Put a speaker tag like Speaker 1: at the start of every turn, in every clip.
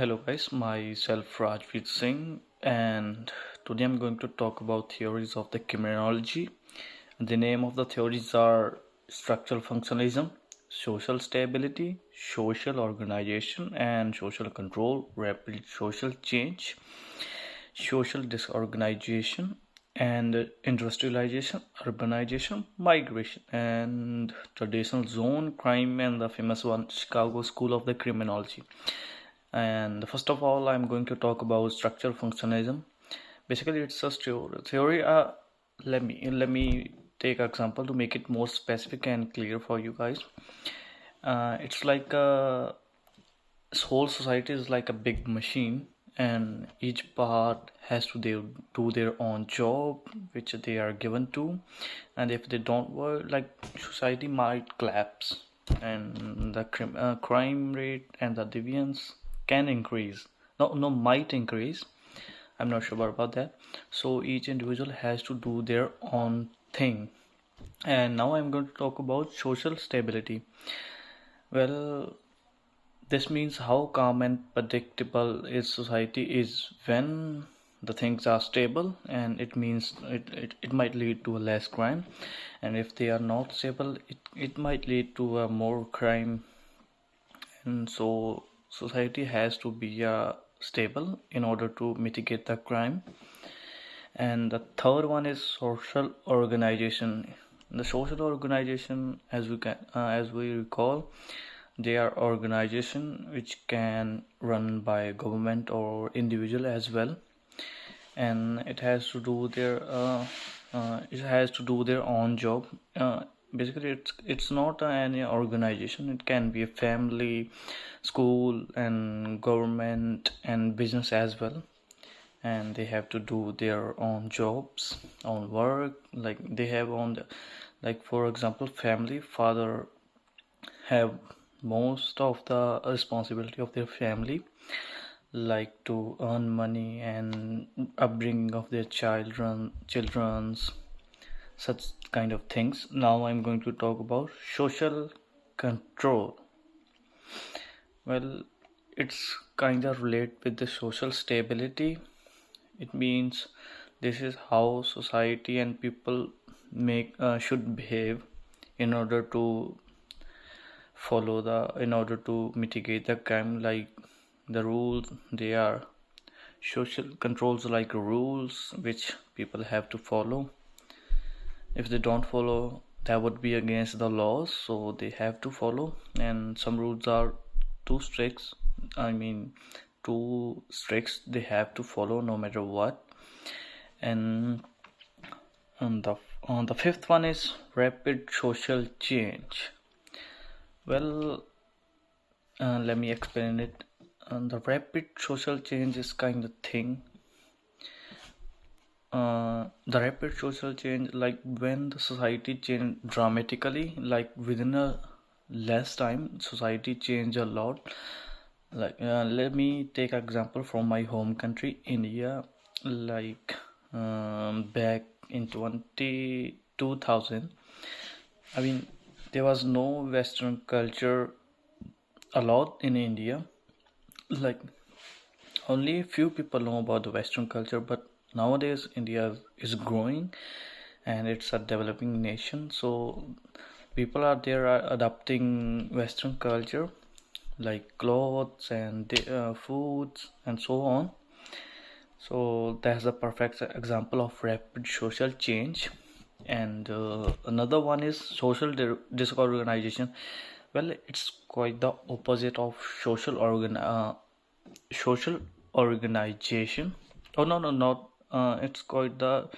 Speaker 1: Hello guys, myself Rajveer Singh, and today I'm going to talk about theories of the criminology. The name of the theories are structural functionalism, social stability, social organization and social control, rapid social change, social disorganization and industrialization, urbanization, migration, and traditional zone, crime, and the famous one, Chicago School of the Criminology. And first of all, I'm going to talk about structural functionalism. Basically, it's a theory. Let me take an example to make it more specific and clear for you guys. It's like whole society is like a big machine, and each part has to do their own job, which they are given to, and if they don't work, like society might collapse, and the crime rate and the deviance can increase. No, might increase. I'm not sure about that. So each individual has to do their own thing. And now I'm going to talk about social stability. Well, this means how calm and predictable is society is when the things are stable, and it means it might lead to a less crime, and if they are not stable, it might lead to a more crime. And so society has to be stable in order to mitigate the crime. And the third one is social organization. The social organization, as we recall, they are organization which can run by government or individual as well, and it has to do their own job. Basically, it's not any organization. It can be a family, school, and government and business as well. And they have to do their own jobs, own work. Like they have like for example, family father have most of the responsibility of their family, like to earn money and upbringing of their children's such kind of things. Now I'm going to talk about social control. Well, it's kind of relate with the social stability. It means this is how society and people make should behave in order to in order to mitigate the crime. Like the rules, they are social controls, like rules which people have to follow. If they don't follow, that would be against the laws, so they have to follow. And some rules are too strict. I mean, too strict. They have to follow no matter what. And on the fifth one is rapid social change. Well, let me explain it. The rapid social change is kind of thing. The rapid social change, like when the society change dramatically, like within a less time, society change a lot. Like let me take example from my home country, India. Like back in 2000, I mean, there was no Western culture allowed in India. Like only few people know about the Western culture, but nowadays India is growing and it's a developing nation. So people are adopting Western culture, like clothes and foods and so on. So that's a perfect example of rapid social change. And another one is social disorganization. Well, it's quite the opposite of social organization. Oh no, not it's quite the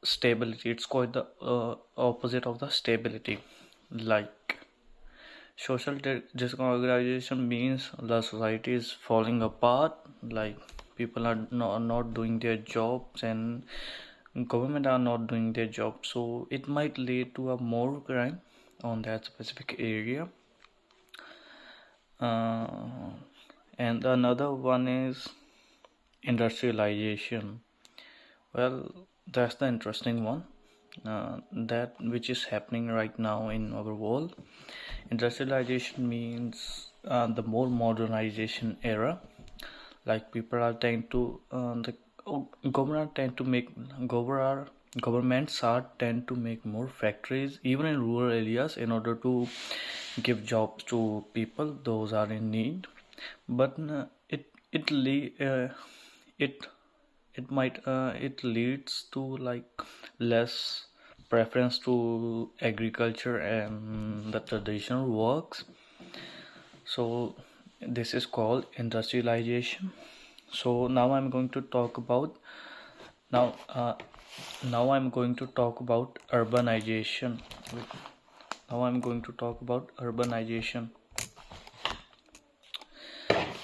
Speaker 1: stability. It's quite the opposite of the stability. Like social disorganization means the society is falling apart. Like people are not doing their jobs, and government are not doing their job, so it might lead to a more crime on that specific area. And another one is industrialization. Well, that's the interesting one, that which is happening right now in our world. Industrialization means the more modernization era. Like people are tend to the government tend to make governor governments are tend to make more factories even in rural areas in order to give jobs to people those are in need. But it it might it leads to like less preference to agriculture and the traditional works. So this is called industrialization. So now I'm going to talk about now now I'm going to talk about urbanization. Now I'm going to talk about urbanization.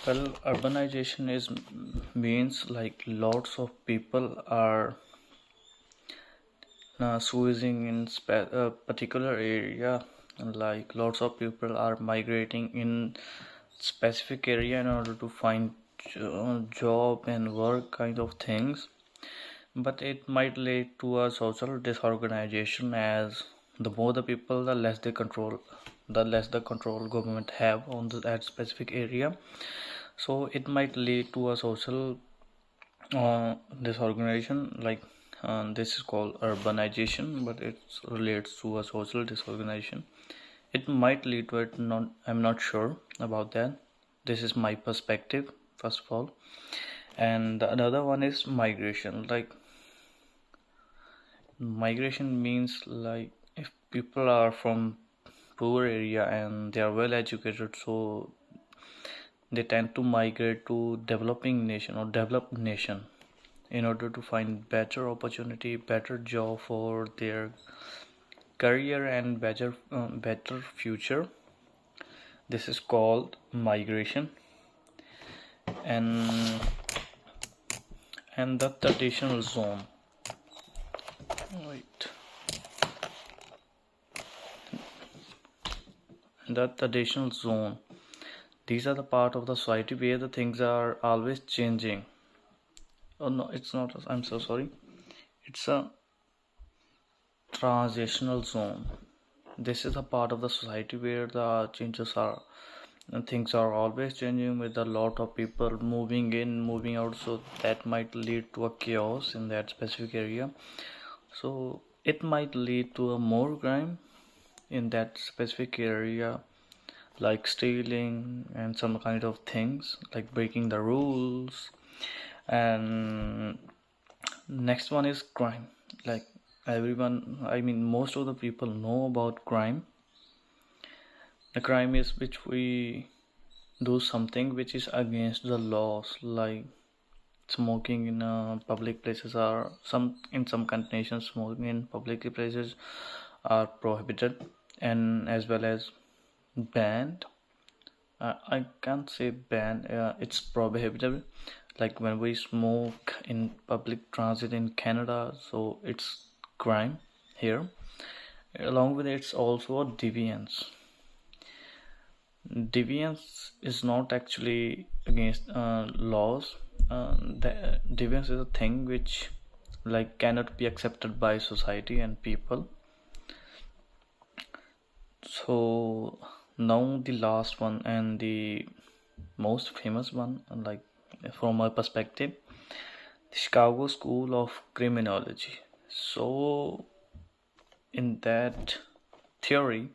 Speaker 1: Well, urbanization is means like lots of people are choosing in a particular area. Like lots of people are migrating in specific area in order to find job and work kind of things. But it might lead to a social disorganization, as the more the people, the less they control, the less the control government have on that specific area. So it might lead to a social disorganization. Like this is called urbanization, but it relates to a social disorganization. It might lead to it. Not, I'm not sure about that. This is my perspective, first of all. And the another one is migration. Like migration means like if people are from poor area and they are well educated, so they tend to migrate to developing nation or developed nation in order to find better opportunity, better job for their career and better future. This is called migration. and and the traditional zone. Wait. The traditional zone. These are the part of the society where the things are always changing. Oh no, it's not. I'm so sorry. It's a transitional zone. This is a part of the society where the changes are and things are always changing with a lot of people moving in, moving out. So that might lead to a chaos in that specific area. So it might lead to a more crime in that specific area, like stealing and some kind of things like breaking the rules. And next one is crime. Like everyone, I mean most of the people know about crime. The crime is which we do something which is against the laws, like smoking in public places are some in some nations smoking in public places are prohibited and as well as banned. I can't say banned, it's prohibited. Like when we smoke in public transit in Canada, so it's crime here. Along with it, it's also a deviance. Deviance is not actually against laws. The deviance is a thing which like cannot be accepted by society and people. So now the last one and the most famous one, like from my perspective, the Chicago School of Criminology. So in that theory,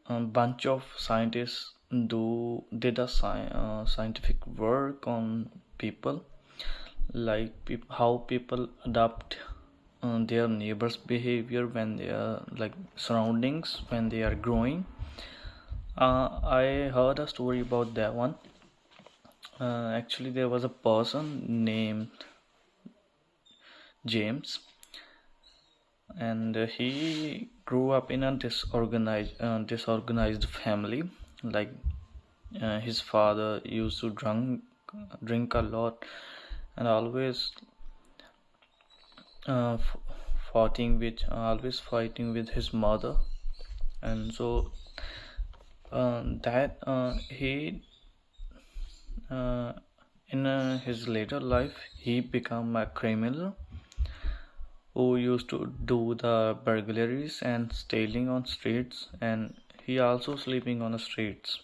Speaker 1: a bunch of scientists did a scientific work on people, like how people adapt their neighbors' behavior when they are like surroundings when they are growing. I heard a story about that one. Actually, there was a person named James, and he grew up in a disorganized family. Like his father used to drink a lot, and always always fighting with his mother. And so that he in his later life he became a criminal who used to do the burglaries and stealing on streets, and he also sleeping on the streets.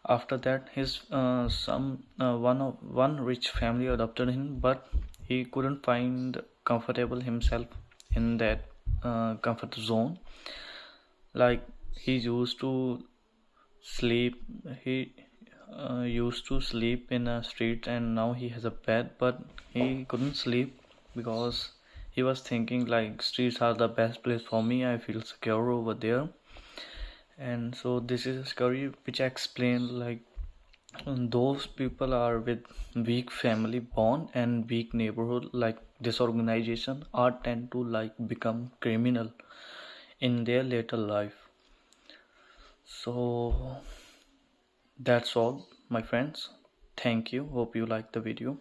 Speaker 1: After that, his one rich family adopted him, but he couldn't find comfortable himself in that comfort zone. Like he used to sleep, he used to sleep in a street, and now he has a bed, but he couldn't sleep because he was thinking like streets are the best place for me. I feel secure over there. And so this is a story which explains like those people are with weak family bond and weak neighborhood like disorganization are tend to like become criminal in their later life. So that's all, my friends. Thank you. Hope you like the video.